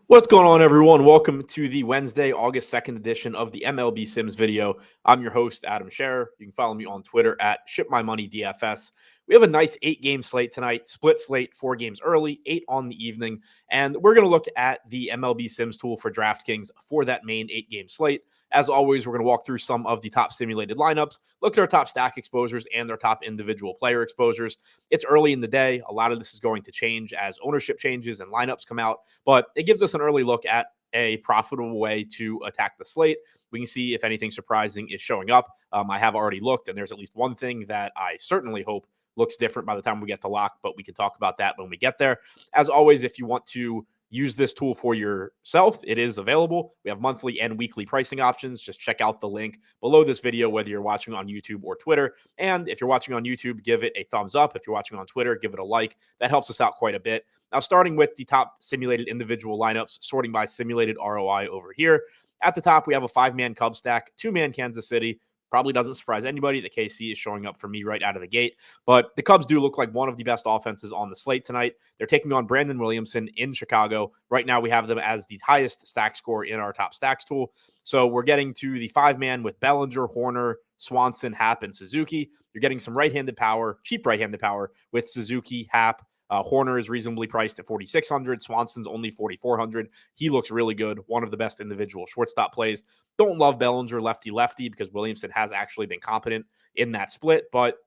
What's going on, everyone? Welcome to the Wednesday, August 2nd edition of the MLB Sims video. I'm your host, Adam Scherer. You can follow me on Twitter at ShipMyMoneyDFS. We have a nice 8-game slate tonight, split slate, 4 games early, 8 on the evening, and we're going to look at the MLB Sims tool for DraftKings for that main 8-game slate. As always, we're going to walk through some of the top simulated lineups, look at our top stack exposures and their top individual player exposures. It's early in the day. A lot of this is going to change as ownership changes and lineups come out, but it gives us an early look at a profitable way to attack the slate. We can see if anything surprising is showing up. I have already looked, and there's at least one thing that I certainly hope looks different by the time we get to lock, but we can talk about that when we get there. As always, if you want to use this tool for yourself, it is available. We have monthly and weekly pricing options. Just check out the link below this video, whether you're watching on YouTube or Twitter. And if you're watching on YouTube, give it a thumbs up. If you're watching on Twitter, give it a like. That helps us out quite a bit. Now, starting with the top simulated individual lineups, sorting by simulated ROI over here. At the top, we have a 5-man Cubs stack, 2-man Kansas City. Probably doesn't surprise anybody that KC is showing up for me right out of the gate. But the Cubs do look like one of the best offenses on the slate tonight. They're taking on Brandon Williamson in Chicago. Right now, we have them as the highest stack score in our top stacks tool. So we're getting to the 5-man with Bellinger, Horner, Swanson, Happ, and Suzuki. You're getting some right-handed power, cheap right-handed power with Suzuki, Happ. Horner is reasonably priced at $4,600. Swanson's only $4,400. He looks really good. One of the best individual shortstop plays. Don't love Bellinger lefty-lefty because Williamson has actually been competent in that split, but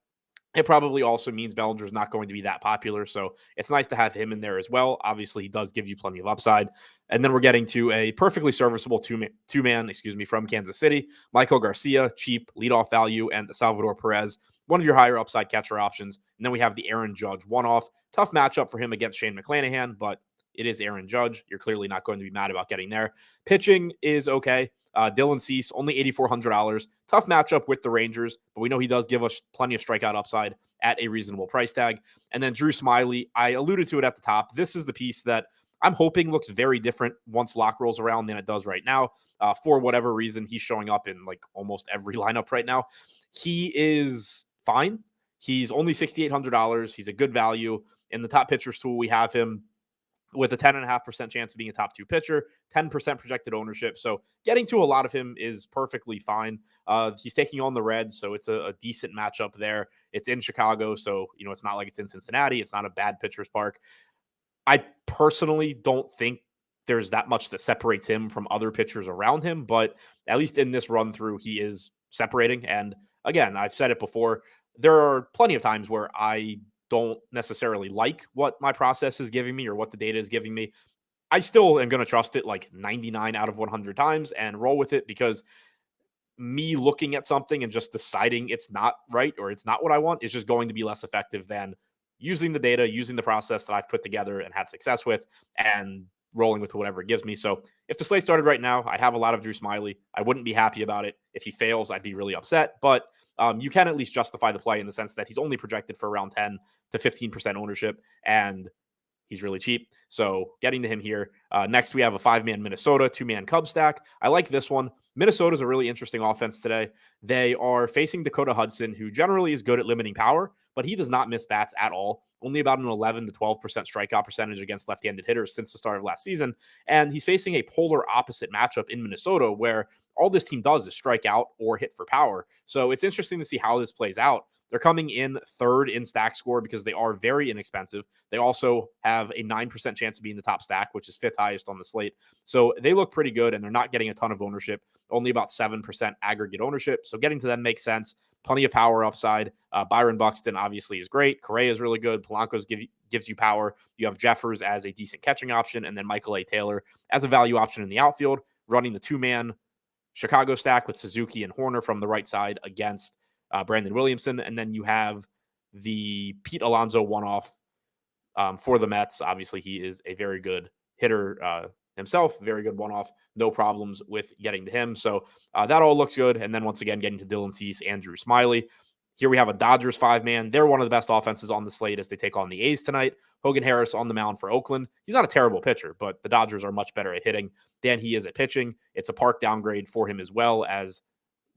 it probably also means Bellinger's not going to be that popular. So it's nice to have him in there as well. Obviously, he does give you plenty of upside. And then we're getting to a perfectly serviceable two-man, from Kansas City. Michael Garcia, cheap leadoff value, and the Salvador Perez, one of your higher upside catcher options. And then we have the Aaron Judge one-off. Tough matchup for him against Shane McClanahan, but it is Aaron Judge. You're clearly not going to be mad about getting there. Pitching is okay. Dylan Cease, only $8,400. Tough matchup with the Rangers, but we know he does give us plenty of strikeout upside at a reasonable price tag. And then Drew Smyly, I alluded to it at the top. This is the piece that I'm hoping looks very different once lock rolls around than it does right now. For whatever reason, he's showing up in like almost every lineup right now. He is fine. He's only $6,800. He's a good value. In the top pitchers tool, we have him with a 10.5% chance of being a top 2 pitcher, 10% projected ownership. So getting to a lot of him is perfectly fine. He's taking on the Reds, so it's a decent matchup there. It's in Chicago, so it's not like it's in Cincinnati. It's not a bad pitcher's park. I personally don't think there's that much that separates him from other pitchers around him, but at least in this run through, he is separating. And again, I've said it before, there are plenty of times where I don't necessarily like what my process is giving me or what the data is giving me. I still am going to trust it like 99 out of 100 times and roll with it, because me looking at something and just deciding it's not right or it's not what I want is just going to be less effective than using the data, using the process that I've put together and had success with, and rolling with whatever it gives me. So if the slate started right now, I have a lot of Drew Smyly. I wouldn't be happy about it. If he fails, I'd be really upset, but you can at least justify the play in the sense that he's only projected for around 10 to 15% ownership, and he's really cheap. So getting to him here. Next, we have a 5-man Minnesota, 2-man Cubs stack. I like this one. Minnesota's a really interesting offense today. They are facing Dakota Hudson, who generally is good at limiting power, but he does not miss bats at all. Only about an 11 to 12% strikeout percentage against left-handed hitters since the start of last season. And he's facing a polar opposite matchup in Minnesota, where all this team does is strike out or hit for power. So it's interesting to see how this plays out. They're coming in third in stack score because they are very inexpensive. They also have a 9% chance of being the top stack, which is 5th highest on the slate. So they look pretty good, and they're not getting a ton of ownership, only about 7% aggregate ownership. So getting to them makes sense. Plenty of power upside. Byron Buxton obviously is great. Correa is really good. Polanco's gives you power. You have Jeffers as a decent catching option, and then Michael A. Taylor as a value option in the outfield, running the 2-man Chicago stack with Suzuki and Horner from the right side against Brandon Williamson. And then you have the Pete Alonso one-off for the Mets. Obviously, he is a very good hitter himself, very good one-off. No problems with getting to him. So that all looks good. And then once again, getting to Dylan Cease and Drew Smyly. Here we have a Dodgers 5-man. They're one of the best offenses on the slate as they take on the A's tonight. Hogan Harris on the mound for Oakland. He's not a terrible pitcher, but the Dodgers are much better at hitting than he is at pitching. It's a park downgrade for him as well, as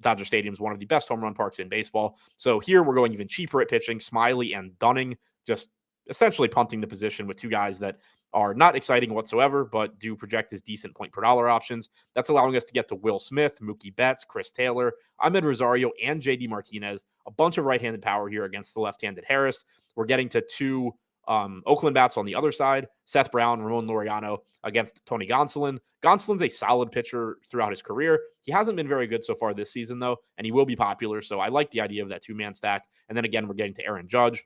Dodger Stadium is one of the best home run parks in baseball. So here we're going even cheaper at pitching. Smyly and Dunning just essentially punting the position with two guys that are not exciting whatsoever, but do project as decent point per dollar options. That's allowing us to get to Will Smith, Mookie Betts, Chris Taylor, Ahmed Rosario, and JD Martinez. A bunch of right-handed power here against the left-handed Harris. We're getting to two Oakland bats on the other side, Seth Brown, Ramon Laureano against Tony Gonsolin. Gonsolin's a solid pitcher throughout his career. He hasn't been very good so far this season, though, and he will be popular. So I like the idea of that two-man stack. And then again, we're getting to Aaron Judge.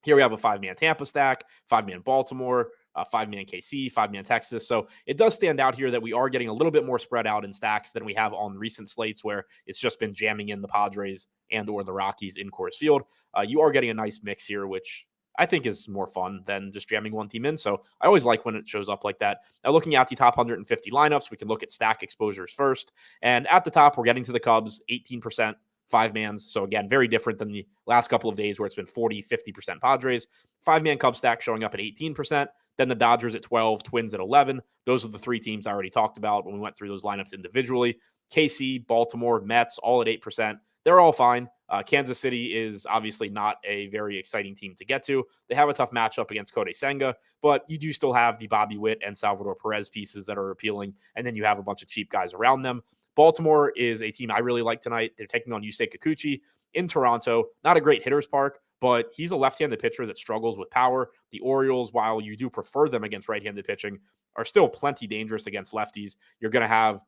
Here we have a 5-man Tampa stack, 5-man Baltimore, 5-man KC, 5-man Texas. So it does stand out here that we are getting a little bit more spread out in stacks than we have on recent slates where it's just been jamming in the Padres and or the Rockies in Coors Field. You are getting a nice mix here, which I think is more fun than just jamming one team in. So I always like when it shows up like that. Now, looking at the top 150 lineups, we can look at stack exposures first. And at the top, we're getting to the Cubs, 18%. 5-mans. So again, very different than the last couple of days where it's been 40, 50% Padres. 5-man Cub stack showing up at 18%. Then the Dodgers at 12, Twins at 11. Those are the three teams I already talked about when we went through those lineups individually. KC, Baltimore, Mets, all at 8%. They're all fine. Kansas City is obviously not a very exciting team to get to. They have a tough matchup against Kodai Senga, but you do still have the Bobby Witt and Salvador Perez pieces that are appealing, and then you have a bunch of cheap guys around them. Baltimore is a team I really like tonight. They're taking on Yusei Kikuchi in Toronto. Not a great hitter's park, but he's a left-handed pitcher that struggles with power. The Orioles, while you do prefer them against right-handed pitching, are still plenty dangerous against lefties. You're going to have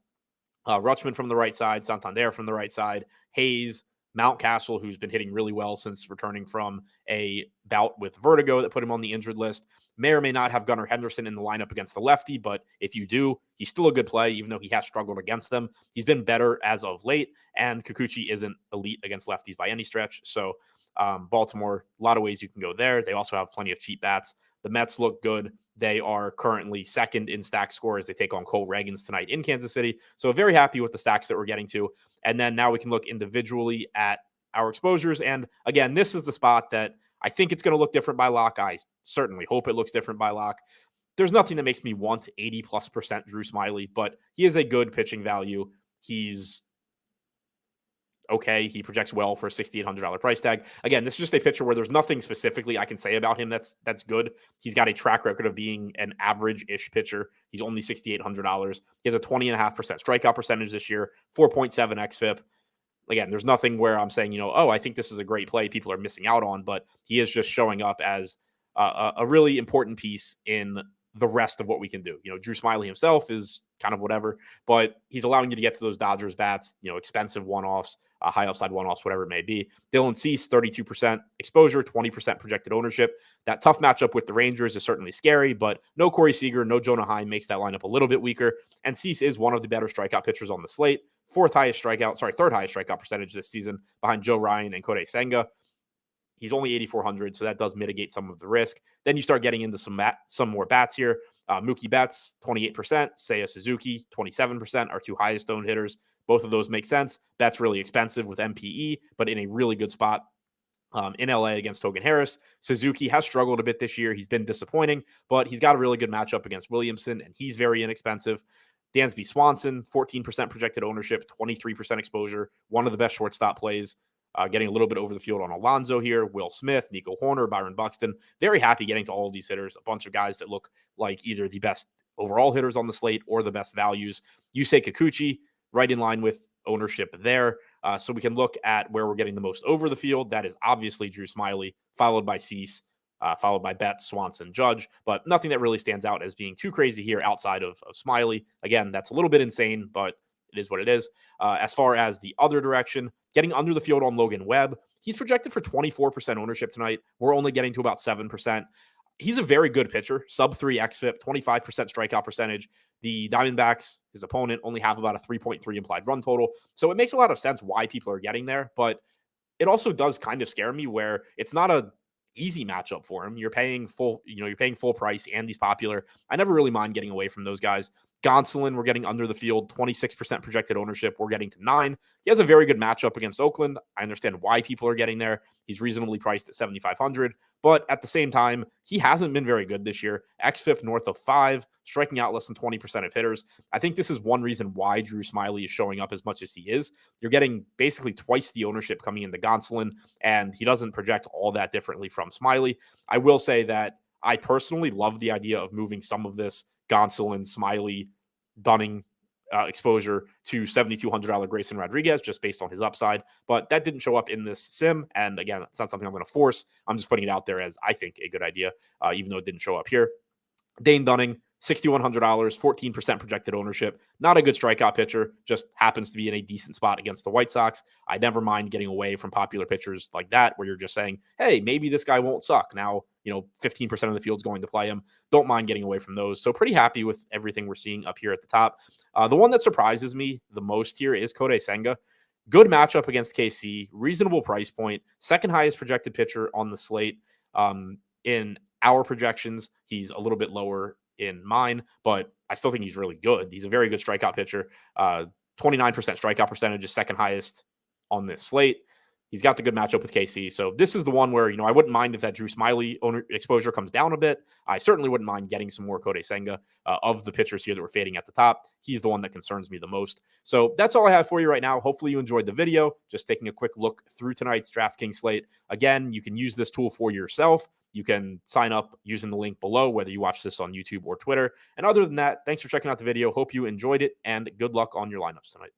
Rutschman from the right side, Santander from the right side, Hayes, Mountcastle, who's been hitting really well since returning from a bout with vertigo that put him on the injured list. May or may not have Gunnar Henderson in the lineup against the lefty, but if you do, he's still a good play, even though he has struggled against them. He's been better as of late, and Kikuchi isn't elite against lefties by any stretch. So Baltimore, a lot of ways you can go there. They also have plenty of cheap bats. The Mets look good. They are currently second in stack score as they take on Cole Reagans tonight in Kansas City. So very happy with the stacks that we're getting to. And then now we can look individually at our exposures. And again, this is the spot that I think it's going to look different by lock. I certainly hope it looks different by lock. There's nothing that makes me want 80+% Drew Smyly, but he is a good pitching value. He's okay. He projects well for a $6,800 price tag. Again, this is just a pitcher where there's nothing specifically I can say about him that's good. He's got a track record of being an average-ish pitcher. He's only $6,800. He has a 20.5% strikeout percentage this year, 4.7 xFIP. Again, there's nothing where I'm saying, oh, I think this is a great play people are missing out on, but he is just showing up as a really important piece in the rest of what we can do. Drew Smyly himself is kind of whatever, but he's allowing you to get to those Dodgers bats, expensive one-offs, high upside one-offs, whatever it may be. Dylan Cease, 32% exposure, 20% projected ownership. That tough matchup with the Rangers is certainly scary, but no Corey Seager, no Jonah Heim makes that lineup a little bit weaker. And Cease is one of the better strikeout pitchers on the slate. Third highest strikeout percentage this season behind Joe Ryan and Kodai Senga. He's only 8,400, so that does mitigate some of the risk. Then you start getting into some more bats here. Mookie Betts, 28%. Seiya Suzuki, 27% are two highest owned hitters. Both of those make sense. Betts really expensive with MPE, but in a really good spot in LA against Hogan Harris. Suzuki has struggled a bit this year. He's been disappointing, but he's got a really good matchup against Williamson, and he's very inexpensive. Dansby Swanson, 14% projected ownership, 23% exposure, one of the best shortstop plays. Getting a little bit over the field on Alonso here, Will Smith, Nico Horner, Byron Buxton. Very happy getting to all of these hitters, a bunch of guys that look like either the best overall hitters on the slate or the best values. Yusei Kikuchi, right in line with ownership there. So we can look at where we're getting the most over the field. That is obviously Drew Smyly, followed by Cease, followed by Betts, Swanson, Judge, but nothing that really stands out as being too crazy here outside of Smyly. Again, that's a little bit insane, but it is what it is. As far as the other direction, getting under the field on Logan Webb, he's projected for 24% ownership tonight. We're only getting to about 7%. He's a very good pitcher, sub 3 xFIP, 25% strikeout percentage. The Diamondbacks, his opponent, only have about a 3.3 implied run total. So it makes a lot of sense why people are getting there, but it also does kind of scare me where it's not a easy matchup for him. You're paying full price and he's popular. I never really mind getting away from those guys. Gonsolin, we're getting under the field, 26% projected ownership. We're getting to 9. He has a very good matchup against Oakland. I understand why people are getting there. He's reasonably priced at 7,500, but at the same time, he hasn't been very good this year. xFIP north of 5, striking out less than 20% of hitters. I think this is one reason why Drew Smyly is showing up as much as he is. You're getting basically twice the ownership coming into Gonsolin, and he doesn't project all that differently from Smyly. I will say that I personally love the idea of moving some of this Gonsolin, Smiley, Dunning exposure to $7,200 Grayson Rodriguez just based on his upside. But that didn't show up in this sim. And again, it's not something I'm going to force. I'm just putting it out there as I think a good idea, even though it didn't show up here. Dane Dunning, $6,100, 14% projected ownership. Not a good strikeout pitcher, just happens to be in a decent spot against the White Sox. I never mind getting away from popular pitchers like that, where you're just saying, hey, maybe this guy won't suck. Now, 15% of the field's going to play him. Don't mind getting away from those. So pretty happy with everything we're seeing up here at the top. The one that surprises me the most here is Kodai Senga. Good matchup against KC, reasonable price point, second highest projected pitcher on the slate. In our projections, he's a little bit lower in mine, but I still think he's really good. He's a very good strikeout pitcher. 29% strikeout percentage is second highest on this slate. He's got the good matchup with KC. So this is the one where, I wouldn't mind if that Drew Smiley exposure comes down a bit. I certainly wouldn't mind getting some more Kodai Senga of the pitchers here that were fading at the top. He's the one that concerns me the most. So that's all I have for you right now. Hopefully you enjoyed the video. Just taking a quick look through tonight's DraftKings slate. Again, you can use this tool for yourself. You can sign up using the link below, whether you watch this on YouTube or Twitter. And other than that, thanks for checking out the video. Hope you enjoyed it, and good luck on your lineups tonight.